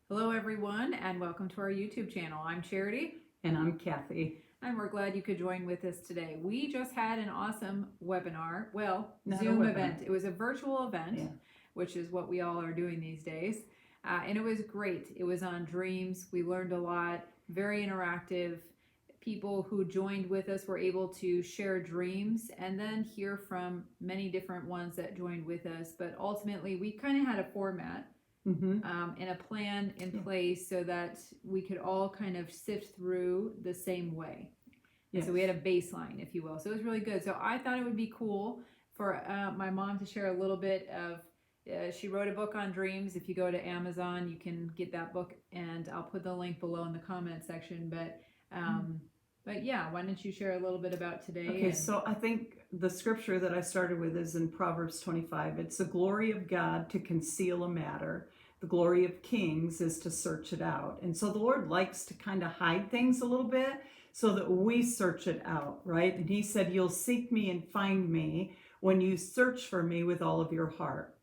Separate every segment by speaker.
Speaker 1: Hello, everyone, and welcome to our YouTube channel. I'm Charity.
Speaker 2: And I'm Kathy.
Speaker 1: And we're glad you could join with us today. We just had an awesome webinar,
Speaker 2: Not
Speaker 1: Zoom
Speaker 2: a webinar.
Speaker 1: event. It was a virtual event,
Speaker 2: Yeah.
Speaker 1: which is what we all are doing these days. And it was great. It was on dreams. We learned a lot, very interactive. People who joined with us were able to share dreams and then hear from many different ones that joined with us. But ultimately, we kind of had a format and a plan in place so that we could all kind of sift through the same way.
Speaker 2: Yes.
Speaker 1: So we had a baseline, if you will. So it was really good. So I thought it would be cool for my mom to share a little bit of. She wrote a book on dreams. If you go to Amazon, you can get that book, and I'll put the link below in the comment section. But yeah, why don't you share a little bit about today?
Speaker 2: Okay, so I think the scripture that I started with is in Proverbs 25. It's the glory of God to conceal a matter. The glory of kings is to search it out. And so the Lord likes to kind of hide things a little bit so that we search it out, right? And he said, you'll seek me and find me when you search for me with all of your heart.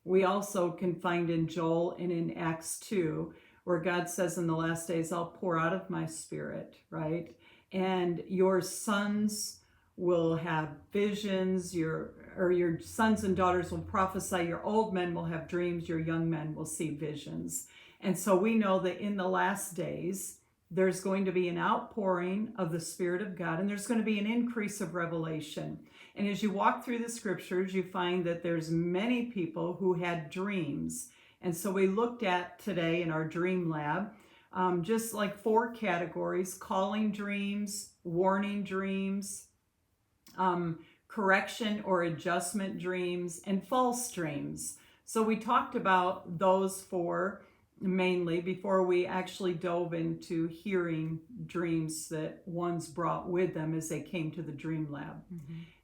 Speaker 2: We also can find in Joel and in Acts 2, where God says in the last days, I'll pour out of my spirit, right? And your sons will have visions, your sons and daughters will prophesy, your old men will have dreams, your young men will see visions. And so we know that in the last days, there's going to be an outpouring of the Spirit of God, and there's going to be an increase of revelation. And as you walk through the scriptures, you find that there's many people who had dreams. And so we looked at today in our dream lab, just like 4 categories: calling dreams, warning dreams, correction or adjustment dreams, and false dreams. So we talked about those 4 mainly before we actually dove into hearing dreams that ones brought with them as they came to the dream lab.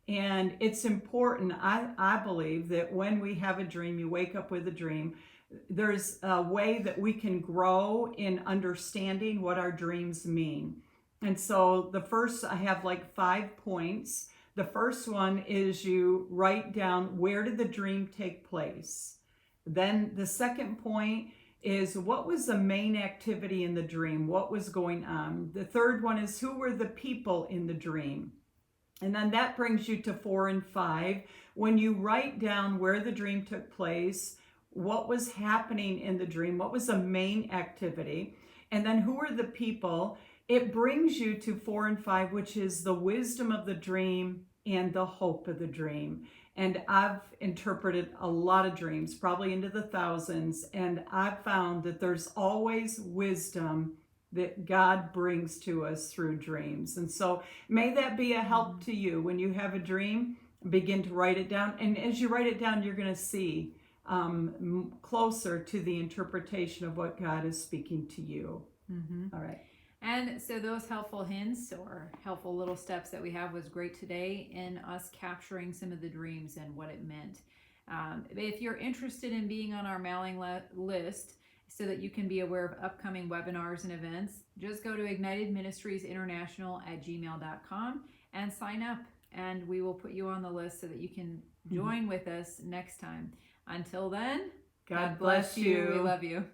Speaker 2: And it's important, I believe, that when we have a dream, you wake up with a dream, there's a way that we can grow in understanding what our dreams mean. And so the first, I have like 5 points. The first one is you write down, where did the dream take place? Then the second point is, what was the main activity in the dream? What was going on? The third one is, who were the people in the dream? And then that brings you to 4 and 5. When you write down where the dream took place, what was happening in the dream, what was the main activity, and then who were the people, it brings you to 4 and 5, which is the wisdom of the dream and the hope of the dream. And I've interpreted a lot of dreams, probably into the thousands, and I've found that there's always wisdom that God brings to us through dreams. And so may that be a help to you. When you have a dream, begin to write it down. And as you write it down, you're going to see closer to the interpretation of what God is speaking to you. All right.
Speaker 1: And so those helpful hints or helpful little steps that we have was great today in us capturing some of the dreams and what it meant. If you're interested in being on our mailing list so that you can be aware of upcoming webinars and events, just go to ignitedministriesinternational@gmail.com and sign up, and we will put you on the list so that you can join with us next time. Until then,
Speaker 2: God bless you.
Speaker 1: We love you.